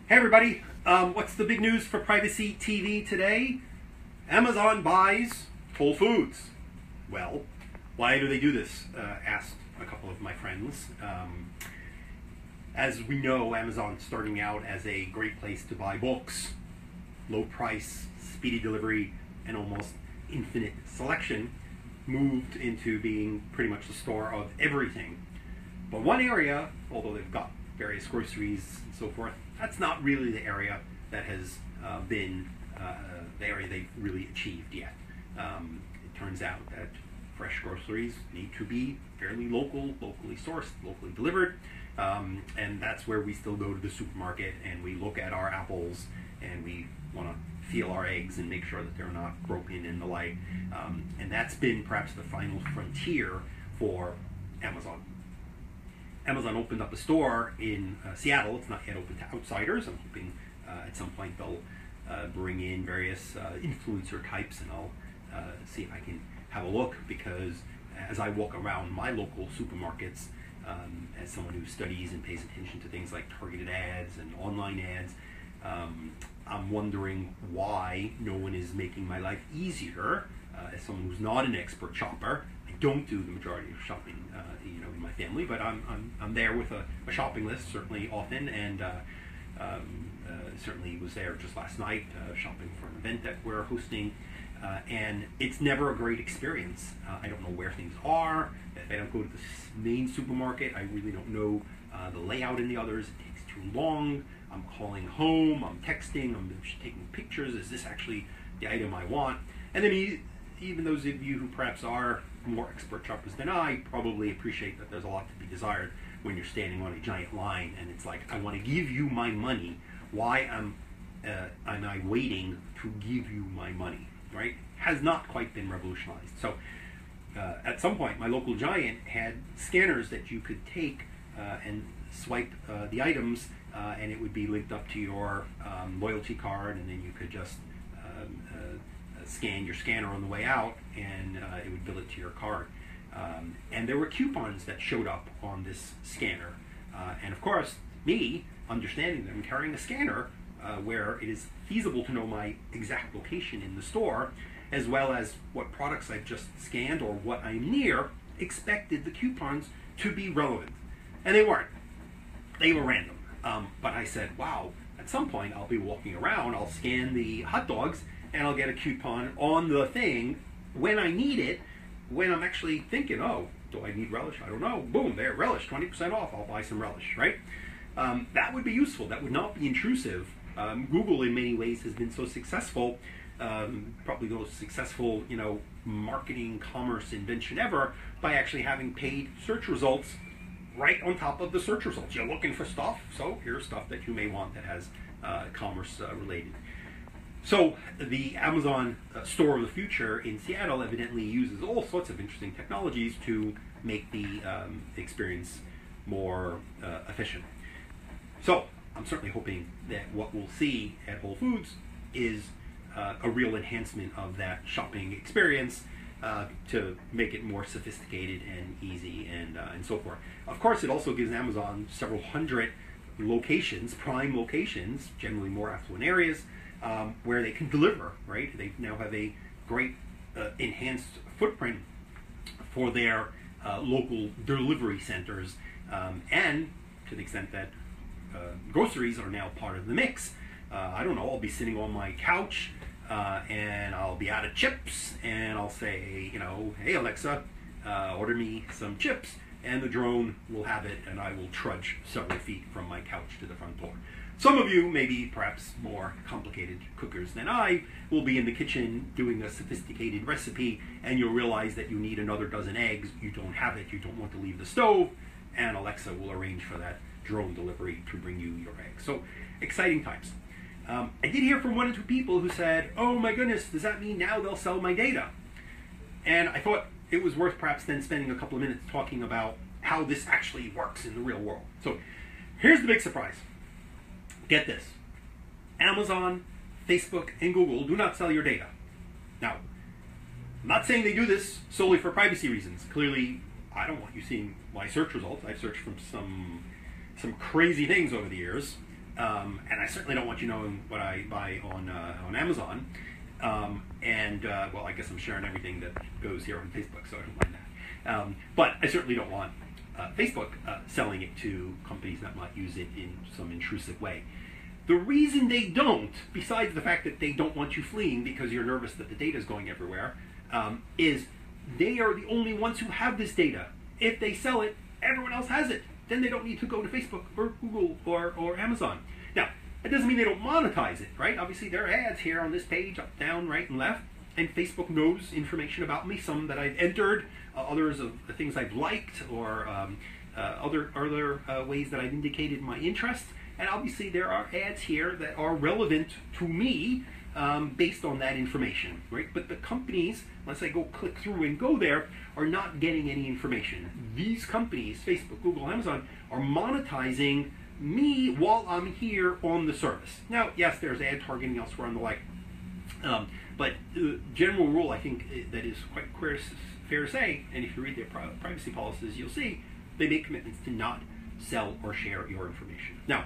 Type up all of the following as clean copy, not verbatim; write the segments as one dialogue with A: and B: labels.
A: Hey everybody, what's the big news for Privacy TV today? Amazon buys Whole Foods. Well, why do they do this? Asked a couple of my friends. As we know, Amazon's starting out as a great place to buy books, low price, speedy delivery, and almost infinite selection, moved into being pretty much the store of everything. But one area, although they've got various groceries and so forth, that's not really the area that has been the area they've really achieved yet. It turns out that fresh groceries need to be fairly local, locally sourced, locally delivered, and that's where we still go to the supermarket and we look at our apples and we want to feel our eggs and make sure that they're not broken and the like. And that's been perhaps the final frontier for Amazon. Amazon opened up a store in Seattle. It's not yet open to outsiders. I'm hoping at some point they'll bring in various influencer types, and I'll see if I can have a look, because as I walk around my local supermarkets, as someone who studies and pays attention to things like targeted ads and online ads, I'm wondering why no one is making my life easier. As someone who's not an expert shopper, I don't do the majority of shopping, in my family, but I'm there with a shopping list, certainly often, and certainly was there just last night shopping for an event that we're hosting, and it's never a great experience. I don't know where things are. If I don't go to the main supermarket, I really don't know the layout in the others. It takes too long. I'm calling home, I'm texting, I'm taking pictures. Is this actually the item I want? And then even those of you who perhaps are more expert shoppers than I probably appreciate that there's a lot to be desired when you're standing on a giant line and it's like, I want to give you my money. Why am I waiting to give you my money, right? Has not quite been revolutionized. So at some point, my local giant had scanners that you could take and swipe the items, and it would be linked up to your loyalty card, and then you could just scan your scanner on the way out, and it would bill it to your card. And there were coupons that showed up on this scanner. And of course, me, understanding that I'm carrying a scanner where it is feasible to know my exact location in the store, as well as what products I've just scanned or what I'm near, expected the coupons to be relevant. And they weren't. They were random. But I said, wow, at some point I'll be walking around, I'll scan the hot dogs, and I'll get a coupon on the thing when I need it, when I'm actually thinking, oh, do I need relish? I don't know. Boom, there, relish, 20% off. I'll buy some relish, right? That would be useful. That would not be intrusive. Google, in many ways, has been so successful, probably the most successful, marketing commerce invention ever, by actually having paid search results right on top of the search results. You're looking for stuff, so here's stuff that you may want that has commerce related. So the Amazon store of the future in Seattle evidently uses all sorts of interesting technologies to make the experience more efficient. So I'm certainly hoping that what we'll see at Whole Foods is a real enhancement of that shopping experience to make it more sophisticated and easy and so forth. Of course, it also gives Amazon several hundred locations, prime locations, generally more affluent areas, where they can deliver, right? They now have a great enhanced footprint for their local delivery centers, and to the extent that groceries are now part of the mix. I don't know, I'll be sitting on my couch and I'll be out of chips, and I'll say, hey Alexa, order me some chips, and the drone will have it, and I will trudge several feet from my couch to the front door. Some of you, maybe perhaps more complicated cookers than I, will be in the kitchen doing a sophisticated recipe, and you'll realize that you need another dozen eggs. You don't have it, you don't want to leave the stove, and Alexa will arrange for that drone delivery to bring you your eggs. So, exciting times. I did hear from 1 or 2 people who said, oh my goodness, does that mean now they'll sell my data? And I thought it was worth perhaps then spending a couple of minutes talking about how this actually works in the real world. So, here's the big surprise. Get this. Amazon, Facebook, and Google do not sell your data. Now, I'm not saying they do this solely for privacy reasons. Clearly, I don't want you seeing my search results. I've searched from some crazy things over the years. and I certainly don't want you knowing what I buy on Amazon. Well, I guess I'm sharing everything that goes here on Facebook, so I don't mind that. But I certainly don't want Facebook selling it to companies that might use it in some intrusive way. The reason they don't, besides the fact that they don't want you fleeing because you're nervous that the data is going everywhere, is they are the only ones who have this data. If they sell it, everyone else has it. Then they don't need to go to Facebook or Google or Amazon. Now, that doesn't mean they don't monetize it, right? Obviously, there are ads here on this page, up, down, right, and left. And Facebook knows information about me, some that I've entered, others of the things I've liked, or other ways that I've indicated my interest. And obviously, there are ads here that are relevant to me based on that information, right? But the companies, once I go click through and go there, are not getting any information. These companies, Facebook, Google, Amazon, are monetizing me while I'm here on the service. Now, yes, there's ad targeting elsewhere and the like. But the general rule, I think, that is quite fair to say, and if you read their privacy policies, you'll see they make commitments to not sell or share your information. Now,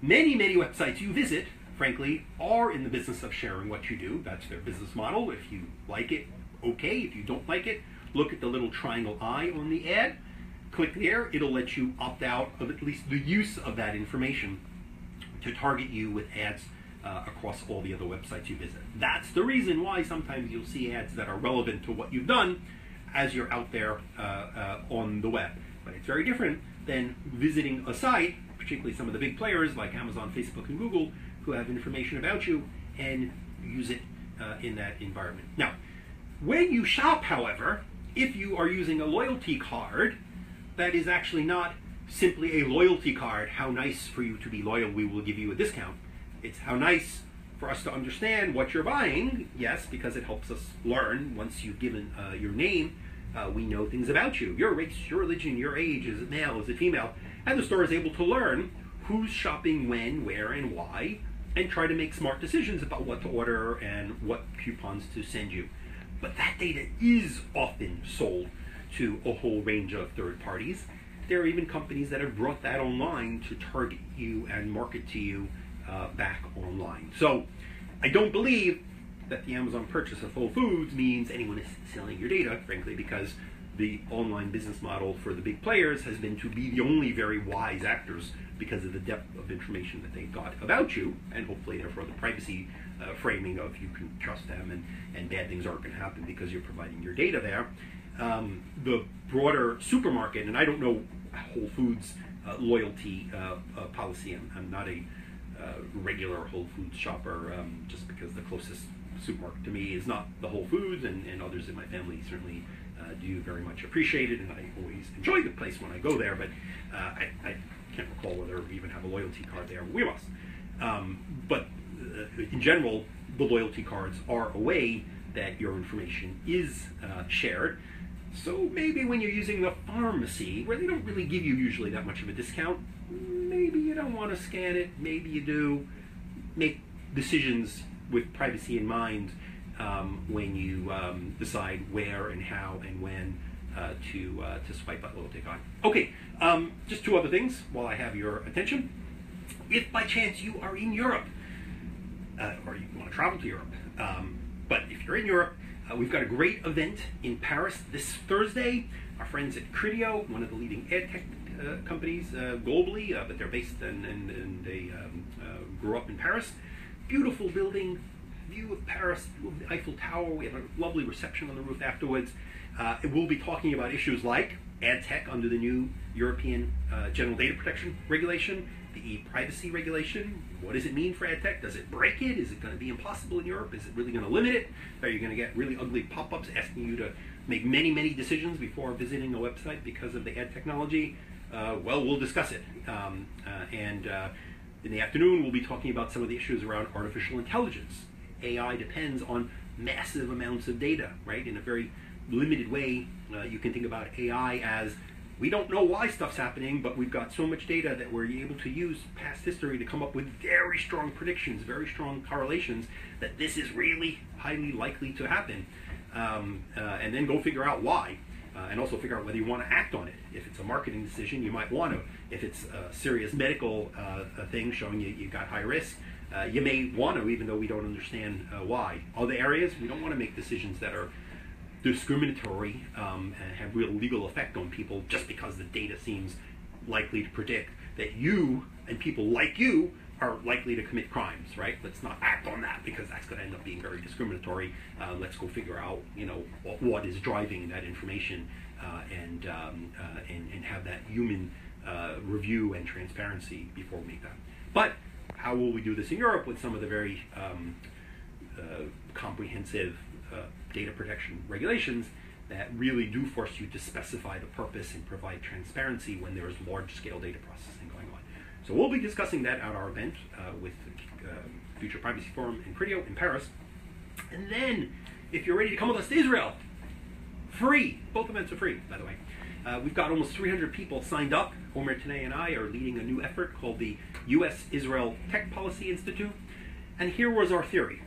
A: many websites you visit, frankly, are in the business of sharing what you do. That's their business model. If you like it, okay. If you don't like it, look at the little triangle eye on the ad. Click there. It'll let you opt out of at least the use of that information to target you with ads across all the other websites you visit. That's the reason why sometimes you'll see ads that are relevant to what you've done as you're out there on the web. But it's very different than visiting a site, particularly some of the big players like Amazon, Facebook, and Google, who have information about you and use it in that environment. Now, when you shop, however, if you are using a loyalty card, that is actually not simply a loyalty card. How nice for you to be loyal, we will give you a discount. It's how nice for us to understand what you're buying. Yes, because it helps us learn. Once you've given your name, we know things about you. Your race, your religion, your age. Is it male? Is it female? And the store is able to learn who's shopping when, where, and why, and try to make smart decisions about what to order and what coupons to send you. But that data is often sold to a whole range of third parties. There are even companies that have brought that online to target you and market to you back online. So I don't believe that the Amazon purchase of Whole Foods means anyone is selling your data, frankly, because the online business model for the big players has been to be the only very wise actors because of the depth of information that they've got about you, and hopefully therefore the privacy framing of you can trust them and bad things aren't going to happen because you're providing your data there. The broader supermarket, and I don't know Whole Foods loyalty policy. I'm not a regular Whole Foods shopper, just because the closest supermarket to me is not the Whole Foods, and others in my family certainly do very much appreciate it, and I always enjoy the place when I go there, but I can't recall whether we even have a loyalty card there. We must. But in general, the loyalty cards are a way that your information is shared. So maybe when you're using the pharmacy, where they don't really give you usually that much of a discount, maybe you don't want to scan it, maybe you do. Make decisions with privacy in mind when you decide where and how and when to swipe that loyalty card. Okay, just two other things while I have your attention. If by chance you are in Europe, or you want to travel to Europe, but if you're in Europe, we've got a great event in Paris this Thursday. Our friends at Criteo, one of the leading ad tech companies globally, but they're based and they grew up in Paris. Beautiful building, view of Paris, view of the Eiffel Tower. We have a lovely reception on the roof afterwards. We'll be talking about issues like ad tech under the new European General Data Protection Regulation, the e-privacy regulation. What does it mean for ad tech? Does it break it? Is it going to be impossible in Europe? Is it really going to limit it? Are you going to get really ugly pop-ups asking you to make many decisions before visiting a website because of the ad technology? Well, we'll discuss it. In the afternoon, we'll be talking about some of the issues around artificial intelligence. AI depends on massive amounts of data, right? In a very limited way, you can think about AI as, we don't know why stuff's happening, but we've got so much data that we're able to use past history to come up with very strong predictions, very strong correlations that this is really highly likely to happen. And then go figure out why. And also figure out whether you want to act on it. If it's a marketing decision, you might want to if it's a serious medical thing showing you got high risk, you may want to, even though we don't understand why. Other areas, we don't want to make decisions that are discriminatory and have real legal effect on people just because the data seems likely to predict that you and people like you are likely to commit crimes, right? Let's not act on that because that's going to end up being very discriminatory. Let's go figure out, what is driving that information and have that human review and transparency before we make that. But how will we do this in Europe with some of the very comprehensive data protection regulations that really do force you to specify the purpose and provide transparency when there is large-scale data processing going on? So we'll be discussing that at our event with the Future Privacy Forum in Pridio in Paris. And then, if you're ready to come with us to Israel, free. Both events are free, by the way. We've got almost 300 people signed up. Omer Tanei and I are leading a new effort called the U.S.-Israel Tech Policy Institute. And here was our theory.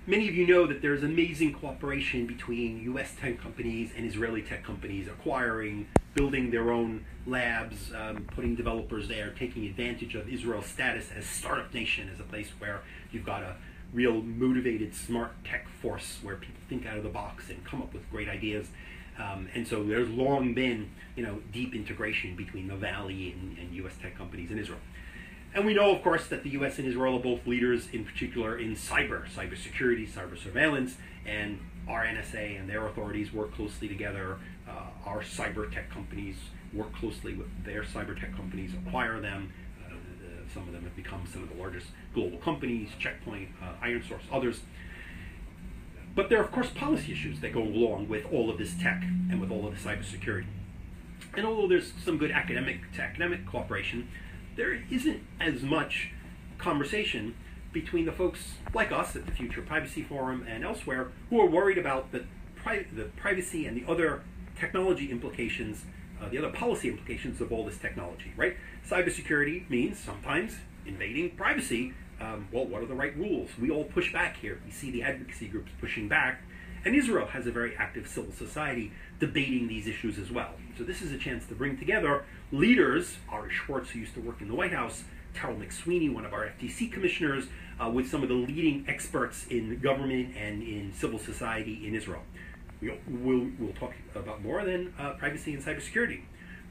A: Many of you know that there's amazing cooperation between U.S. tech companies and Israeli tech companies, acquiring, building their own labs, putting developers there, taking advantage of Israel's status as startup nation, as a place where you've got a real motivated, smart tech force where people think out of the box and come up with great ideas. And so there's long been, deep integration between the Valley and U.S. tech companies in Israel. And we know, of course, that the U.S. and Israel are both leaders, in particular in cybersecurity, cyber surveillance, and our NSA and their authorities work closely together. Our cyber tech companies work closely with their cyber tech companies, acquire them. Some of them have become some of the largest global companies, Checkpoint, IronSource, others. But there are, of course, policy issues that go along with all of this tech and with all of the cybersecurity. And although there's some good academic cooperation, there isn't as much conversation between the folks like us at the Future Privacy Forum and elsewhere who are worried about the privacy and the other technology implications, the other policy implications of all this technology, right? Cybersecurity means sometimes invading privacy. Well, what are the right rules? We all push back here. We see the advocacy groups pushing back. And Israel has a very active civil society debating these issues as well. So this is a chance to bring together leaders, Ari Schwartz, who used to work in the White House, Terrell McSweeney, one of our FTC commissioners, with some of the leading experts in government and in civil society in Israel. We'll talk about more than privacy and cybersecurity.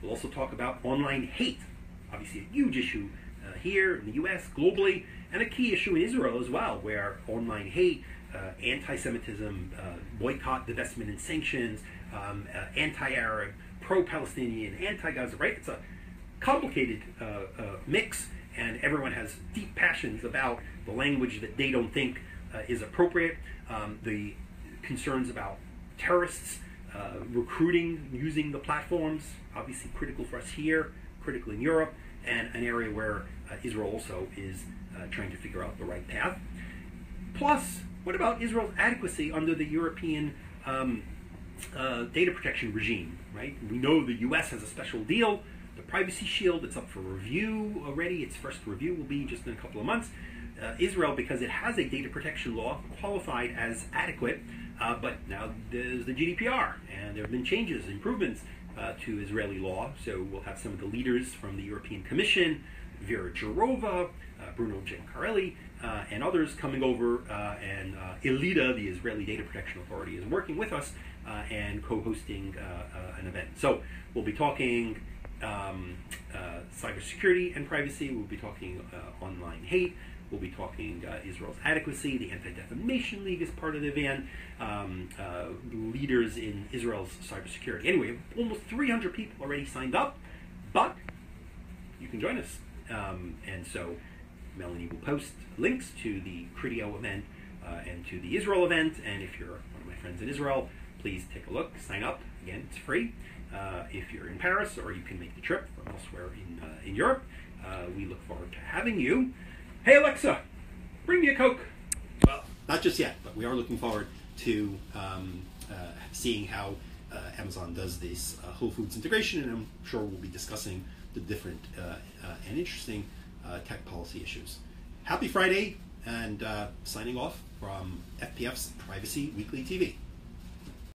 A: We'll also talk about online hate, obviously a huge issue here in the US, globally, and a key issue in Israel as well, where online hate, anti-Semitism, boycott, divestment, and sanctions, anti-Arab, pro-Palestinian, anti-Gaza, right? It's a complicated mix, and everyone has deep passions about the language that they don't think is appropriate, the concerns about terrorists, recruiting, using the platforms, obviously critical for us here, critical in Europe, and an area where Israel also is trying to figure out the right path. Plus, what about Israel's adequacy under the European data protection regime, right? We know the U.S. has a special deal, the Privacy Shield. It's up for review already. Its first review will be just in a couple of months. Israel, because it has a data protection law, qualified as adequate, but now there's the GDPR, and there have been changes, improvements to Israeli law. So we'll have some of the leaders from the European Commission, Vera Jourova, Bruno Giancarelli, and others coming over, and ELIDA, the Israeli Data Protection Authority, is working with us and co-hosting an event. So we'll be talking cybersecurity and privacy. We'll be talking online hate. We'll be talking Israel's adequacy. The Anti-Defamation League is part of the event. Leaders in Israel's cybersecurity. Anyway, almost 300 people already signed up, but you can join us. And so Melanie will post links to the Cridio event and to the Israel event. And if you're one of my friends in Israel, please take a look, sign up. Again, it's free. If you're in Paris, or you can make the trip from elsewhere in Europe, we look forward to having you. Hey Alexa, bring me a Coke. Well, not just yet, but we are looking forward to seeing how Amazon does this Whole Foods integration, and I'm sure we'll be discussing the different and interesting tech policy issues. Happy Friday, and signing off from FPF's Privacy Weekly TV.